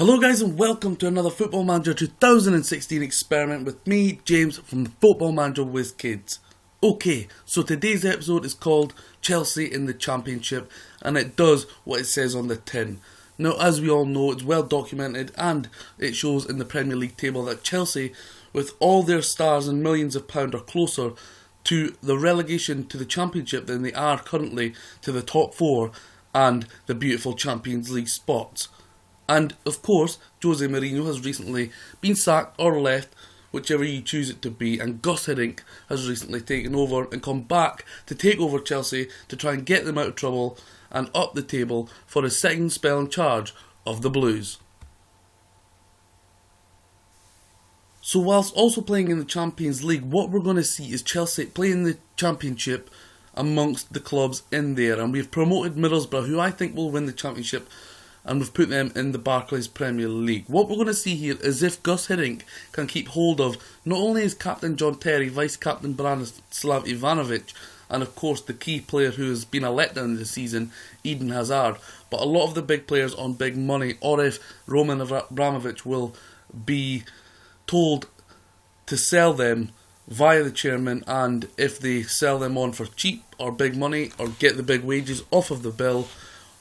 Hello guys and welcome to another Football Manager 2016 experiment with me, James, from the Football Manager Whiz Kids. Okay, so today's episode is called Chelsea in the Championship, and it does what it says on the tin. Now, as we all know, it's well documented and it shows in the Premier League table that Chelsea, with all their stars and millions of pounds, are closer to the relegation to the Championship than they are currently to the top four and the beautiful Champions League spots. And, of course, Jose Mourinho has recently been sacked or left, whichever you choose it to be, and Gus Hiddink has recently taken over and come back to take over Chelsea to try and get them out of trouble and up the table for his second spell in charge of the Blues. So whilst also playing in the Champions League, what we're going to see is Chelsea playing the Championship amongst the clubs in there, and we've promoted Middlesbrough, who I think will win the Championship, and we've put them in the Barclays Premier League. What we're going to see here is if Gus Hiddink can keep hold of not only his captain John Terry, vice-captain Branislav Ivanovic, and of course the key player who has been a letdown this season, Eden Hazard, but a lot of the big players on big money, or if Roman Abramovich will be told to sell them via the chairman, and if they sell them on for cheap or big money or get the big wages off of the bill,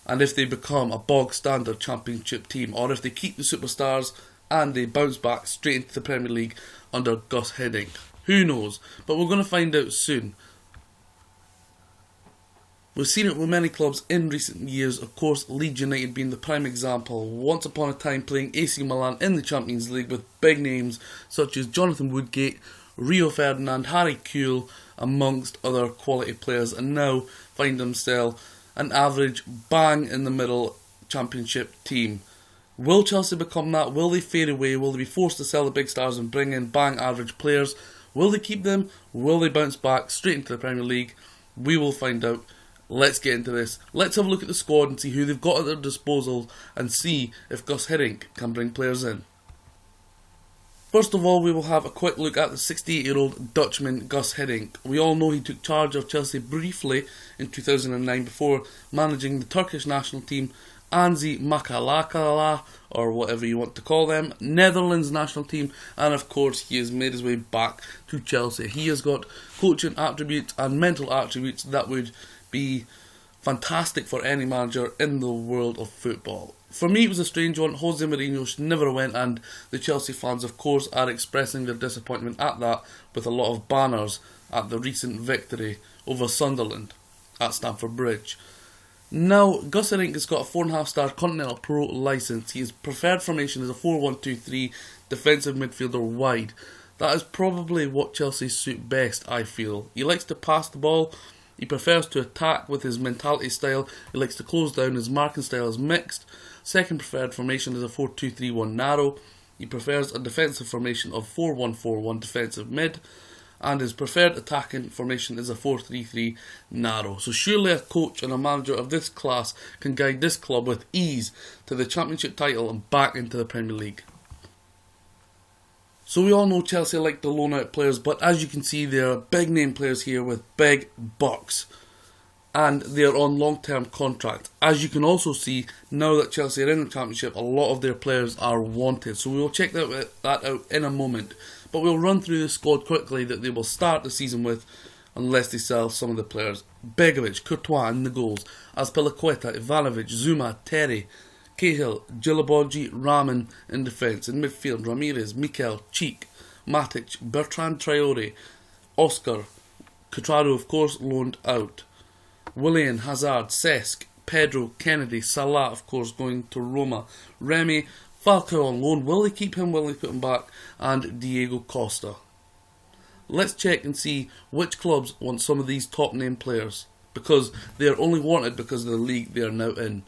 and if they become a bog standard Championship team, or if they keep the superstars and they bounce back straight into the Premier League under Gus Hiddink. Who knows? But we're going to find out soon. We've seen it with many clubs in recent years, of course Leeds United being the prime example, once upon a time playing AC Milan in the Champions League with big names such as Jonathan Woodgate, Rio Ferdinand, Harry Kewell, amongst other quality players, and now find themselves an average bang in the middle Championship team. Will Chelsea become that? Will they fade away? Will they be forced to sell the big stars and bring in bang average players? Will they keep them? Will they bounce back straight into the Premier League? We will find out. Let's get into this. Let's have a look at the squad and see who they've got at their disposal and see if Gus Hiddink can bring players in. First of all, we will have a quick look at the 68-year-old Dutchman Gus Hiddink. We all know he took charge of Chelsea briefly in 2009 before managing the Turkish national team, Anzi Makalakala, or whatever you want to call them, Netherlands national team, and of course he has made his way back to Chelsea. He has got coaching attributes and mental attributes that would be fantastic for any manager in the world of football. For me, it was a strange one. Jose Mourinho never went, and the Chelsea fans, of course, are expressing their disappointment at that with a lot of banners at the recent victory over Sunderland at Stamford Bridge. Now, Gus Hiddink has got a 4.5-star Continental Pro licence. His preferred formation is a 4-1-2-3 defensive midfielder wide. That is probably what Chelsea suit best, I feel. He likes to pass the ball. He prefers to attack with his mentality style. He likes to close down. His marking style is mixed. Second preferred formation is a 4-2-3-1 narrow. He prefers a defensive formation of 4-1-4-1 defensive mid. And his preferred attacking formation is a 4-3-3 narrow. So surely a coach and a manager of this class can guide this club with ease to the Championship title and back into the Premier League. So we all know Chelsea like to loan out players, but as you can see, there are big name players here with big bucks, and they're on long-term contract. As you can also see, now that Chelsea are in the Championship, a lot of their players are wanted. So we will check that out in a moment, but we'll run through the squad quickly that they will start the season with, unless they sell some of the players. Begovic, Courtois in the goals, Azpilicueta, Ivanovic, Zuma, Terry, Cahill, Djilabodji, Rahman in defence. In midfield, Ramirez, Mikel, Cheek, Matic, Bertrand Traore, Oscar, Cuadrado of course loaned out, Willian, Hazard, Cesc, Pedro, Kennedy, Salah of course going to Roma, Remy, Falcao on loan. Will they keep him? Will they put him back? And Diego Costa. Let's check and see which clubs want some of these top name players, because they are only wanted because of the league they are now in.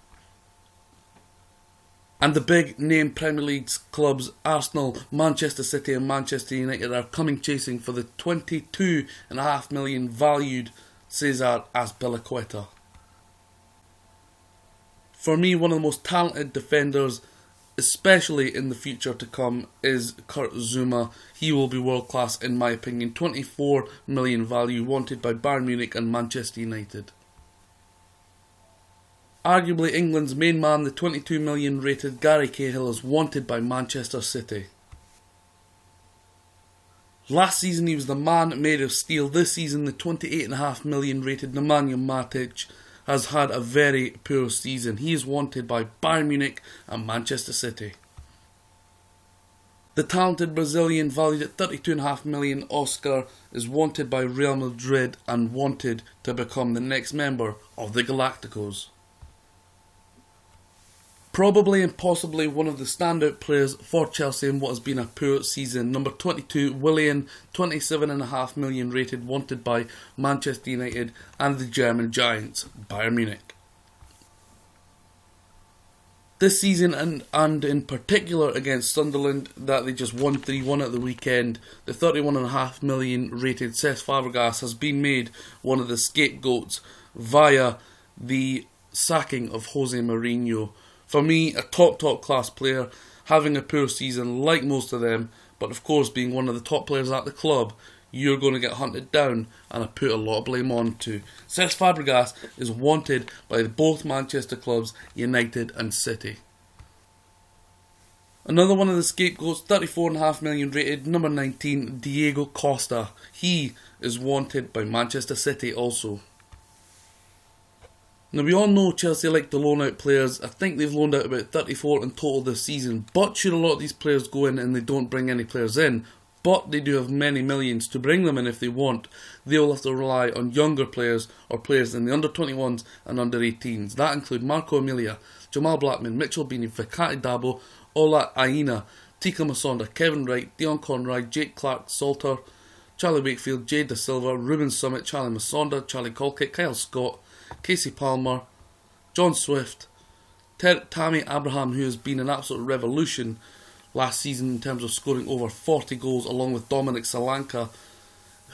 And the big name Premier League clubs Arsenal, Manchester City and Manchester United are coming chasing for the 22.5 million valued Cesar Azpilicueta. For me, one of the most talented defenders, especially in the future to come, is Kurt Zouma. He will be world class in my opinion. 24 million value wanted by Bayern Munich and Manchester United. Arguably England's main man, the 22 million rated Gary Cahill, is wanted by Manchester City. Last season he was the man made of steel. This season the 28.5 million rated Nemanja Matic has had a very poor season. He is wanted by Bayern Munich and Manchester City. The talented Brazilian, valued at 32.5 million, Oscar, is wanted by Real Madrid and wanted to become the next member of the Galacticos. Probably and possibly one of the standout players for Chelsea in what has been a poor season. Number 22, Willian, 27.5 million rated, wanted by Manchester United and the German giants, Bayern Munich. This season, and in particular against Sunderland, that they just won 3-1 at the weekend, the 31.5 million rated Cesc Fabregas has been made one of the scapegoats via the sacking of Jose Mourinho. For me, a top class player, having a poor season like most of them, but of course being one of the top players at the club, you're going to get hunted down, and I put a lot of blame on to. Cesc Fabregas is wanted by both Manchester clubs, United and City. Another one of the scapegoats, 34.5 million rated, number 19, Diego Costa. He is wanted by Manchester City also. Now we all know Chelsea like to loan out players. I think they've loaned out about 34 in total this season. But should a lot of these players go in and they don't bring any players in, but they do have many millions to bring them in if they want, they will have to rely on younger players or players in the under-21s and under-18s. That include Marco Emilia, Jamal Blackman, Mitchell Beanie, Fikati Dabo, Ola Aina, Tika Masonda, Kevin Wright, Dion Conroy, Jake Clark, Salter, Charlie Wakefield, Jade Da Silva, Ruben Summit, Charlie Masonda, Charlie Colkett, Kyle Scott, Casey Palmer, John Swift, Tammy Abraham, who has been an absolute revolution last season in terms of scoring over 40 goals, along with Dominic Solanka,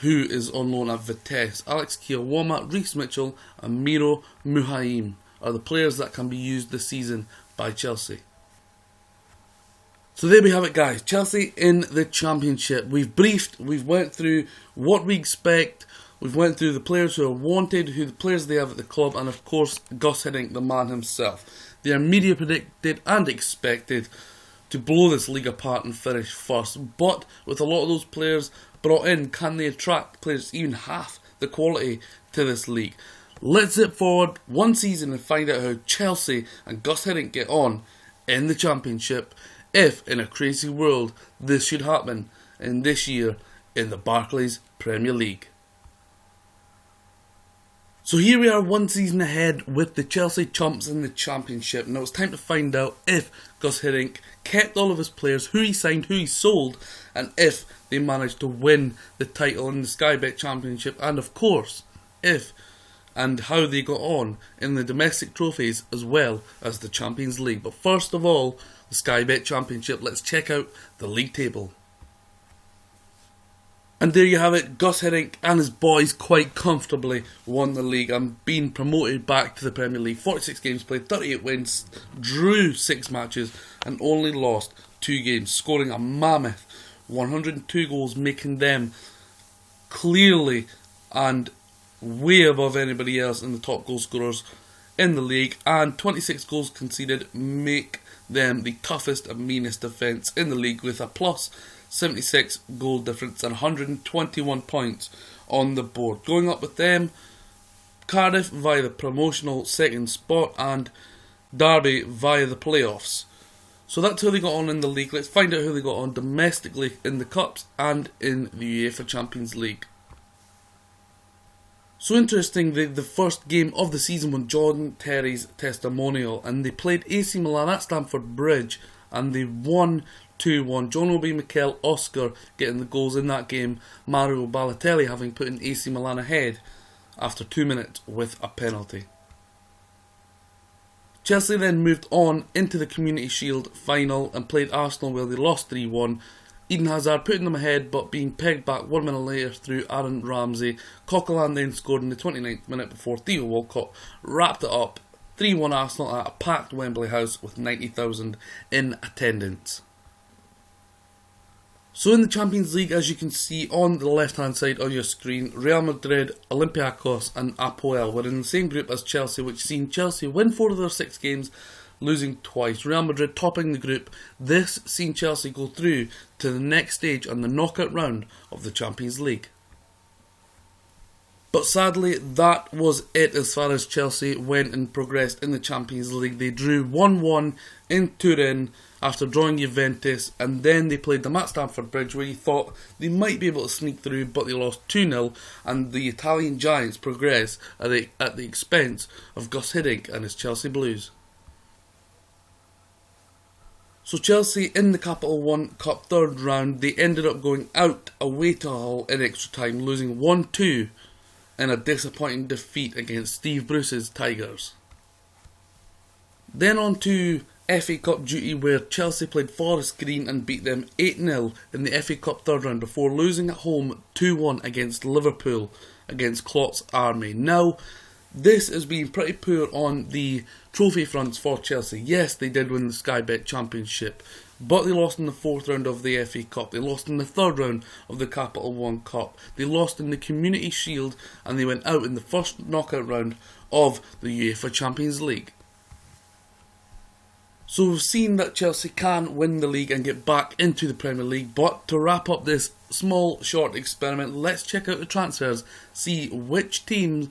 who is on loan at Vitesse. Alex Kiawama, Reece Mitchell and Miro Muhaim are the players that can be used this season by Chelsea. So there we have it, guys. Chelsea in the Championship. We've went through what we expect. We've went through the players who are wanted, who the players they have at the club, and of course Gus Hiddink, the man himself. They are media predicted and expected to blow this league apart and finish first. But with a lot of those players brought in, can they attract players even half the quality to this league? Let's zip forward one season and find out how Chelsea and Gus Hiddink get on in the Championship, if in a crazy world this should happen in this year in the Barclays Premier League. So here we are, one season ahead with the Chelsea Chumps in the Championship. Now it's time to find out if Gus Hiddink kept all of his players, who he signed, who he sold, and if they managed to win the title in the Sky Bet Championship, and of course, if and how they got on in the domestic trophies as well as the Champions League. But first of all, the Sky Bet Championship. Let's check out the league table. And there you have it, Gus Hiddink and his boys quite comfortably won the league and been promoted back to the Premier League. 46 games played, 38 wins, drew 6 matches and only lost 2 games, scoring a mammoth 102 goals, making them clearly and way above anybody else in the top goal scorers in the league, and 26 goals conceded make them the toughest and meanest defence in the league, with a plus 76 goal difference and 121 points on the board. Going up with them, Cardiff via the promotional second spot and Derby via the playoffs. So that's how they got on in the league. Let's find out how they got on domestically in the Cups and in the UEFA Champions League. So interesting, the first game of the season was John Terry's testimonial, and they played AC Milan at Stamford Bridge and they won 2-1. John Obi Mikel Oscar getting the goals in that game, Mario Balotelli having put in AC Milan ahead after 2 minutes with a penalty. Chelsea then moved on into the Community Shield final and played Arsenal, where they lost 3-1. Eden Hazard putting them ahead but being pegged back 1 minute later through Aaron Ramsey. Coquelin then scored in the 29th minute before Theo Walcott wrapped it up. 3-1 Arsenal at a packed Wembley House with 90,000 in attendance. So in the Champions League, as you can see on the left hand side on your screen, Real Madrid, Olympiacos and Apoel were in the same group as Chelsea, which seen Chelsea win 4 of their 6 games, losing twice. Real Madrid topping the group. This seen Chelsea go through to the next stage on the knockout round of the Champions League. But sadly, that was it as far as Chelsea went and progressed in the Champions League. They drew 1-1 in Turin after drawing Juventus, and then they played them at Stamford Bridge, where you thought they might be able to sneak through, but they lost 2-0, and the Italian Giants progress at the expense of Gus Hiddink and his Chelsea Blues. So Chelsea in the Capital One Cup third round, they ended up going out away to Hull in extra time, losing 1-2 in a disappointing defeat against Steve Bruce's Tigers. Then on to FA Cup duty, where Chelsea played Forest Green and beat them 8-0 in the FA Cup third round before losing at home 2-1 against Liverpool against Klopp's Army. Now, this has been pretty poor on the trophy fronts for Chelsea. Yes, they did win the Sky Bet Championship, but they lost in the 4th round of the FA Cup. They lost in the 3rd round of the Capital One Cup. They lost in the Community Shield, and they went out in the first knockout round of the UEFA Champions League. So we've seen that Chelsea can win the league and get back into the Premier League, but to wrap up this small, short experiment, let's check out the transfers, see which teams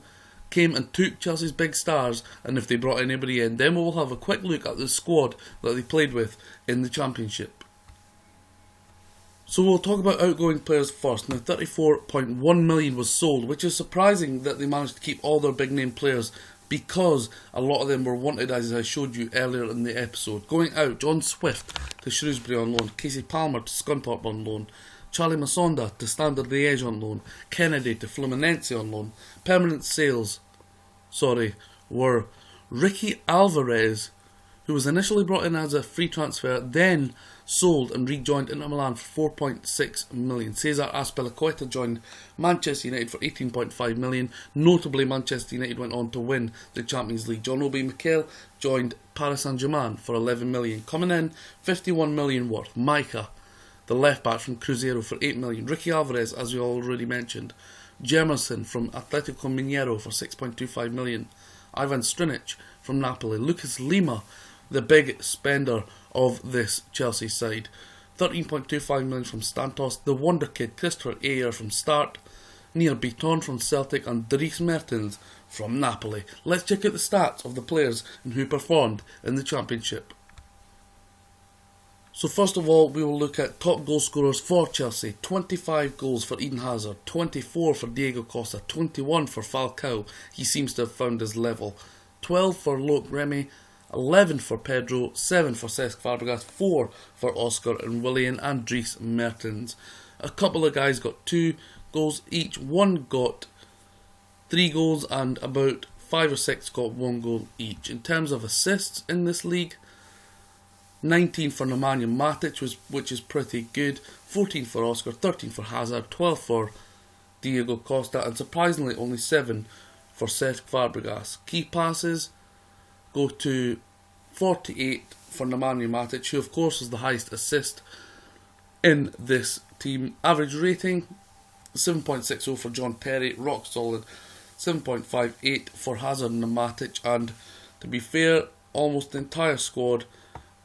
came and took Chelsea's big stars and if they brought anybody in. Then we'll have a quick look at the squad that they played with in the Championship. So we'll talk about outgoing players first. Now, 34.1 million was sold, which is surprising that they managed to keep all their big name players, because a lot of them were wanted, as I showed you earlier in the episode. Going out, John Swift to Shrewsbury on loan, Casey Palmer to Scunthorpe on loan, Charlie Masonda to Standard Liège on loan, Kennedy to Fluminense on loan. Permanent sales, were Ricky Alvarez, who was initially brought in as a free transfer, then sold and rejoined Inter Milan for 4.6 million. Cesar Azpilicueta joined Manchester United for 18.5 million. Notably, Manchester United went on to win the Champions League. John Obi Mikel joined Paris Saint-Germain for 11 million. Coming in, 51 million worth, Micah, the left back from Cruzeiro, for 8 million. Ricky Alvarez, as we already mentioned. Jemerson from Atletico Mineiro for 6.25 million. Ivan Strinic from Napoli. Lucas Lima, the big spender of this Chelsea side. 13.25 million from Santos. The wonder kid Christopher Ayer from Start. Neil Beaton from Celtic, and Dries Mertens from Napoli. Let's check out the stats of the players and who performed in the Championship. So first of all, we will look at top goal scorers for Chelsea. 25 goals for Eden Hazard, 24 for Diego Costa, 21 for Falcao. He seems to have found his level. 12 for Loic Remy, 11 for Pedro, 7 for Cesc Fabregas, 4 for Oscar and Willian and Dries Mertens. A couple of guys got 2 goals each, one got 3 goals, and about 5 or 6 got 1 goal each. In terms of assists in this league, 19 for Nemanja Matic, which is pretty good, 14 for Oscar, 13 for Hazard, 12 for Diego Costa, and surprisingly only 7 for Cesc Fabregas. Key passes go to 48 for Nemanja Matic, who of course is the highest assist in this team. Average rating, 7.60 for John Terry, rock solid. 7.58 for Hazard and Matic, and to be fair, almost the entire squad,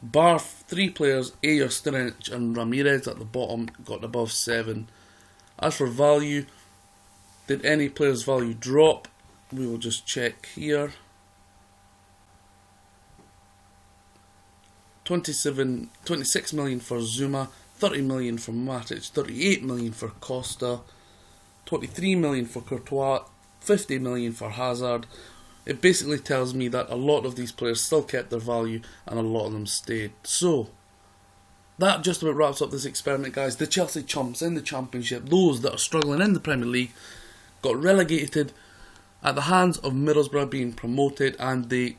bar 3 players, Ayer, Strinic and Ramirez at the bottom, got above 7. As for value, did any player's value drop? We will just check here. 26 million for Zuma, 30 million for Matic, 38 million for Costa, 23 million for Courtois, 50 million for Hazard. It basically tells me that a lot of these players still kept their value and a lot of them stayed. So, that just about wraps up this experiment, guys. The Chelsea Chumps in the Championship, those that are struggling in the Premier League, got relegated at the hands of Middlesbrough being promoted, and they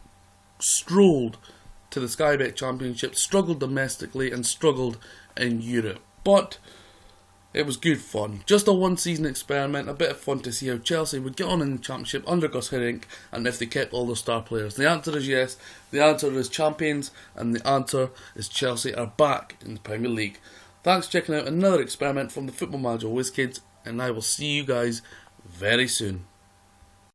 strolled to the Sky Bet Championship, struggled domestically and struggled in Europe. But it was good fun. Just a one-season experiment, a bit of fun to see how Chelsea would get on in the Championship under Gus Hiddink and if they kept all their star players. The answer is yes, the answer is champions, and the answer is Chelsea are back in the Premier League. Thanks for checking out another experiment from the Football Manager WizKids, and I will see you guys very soon.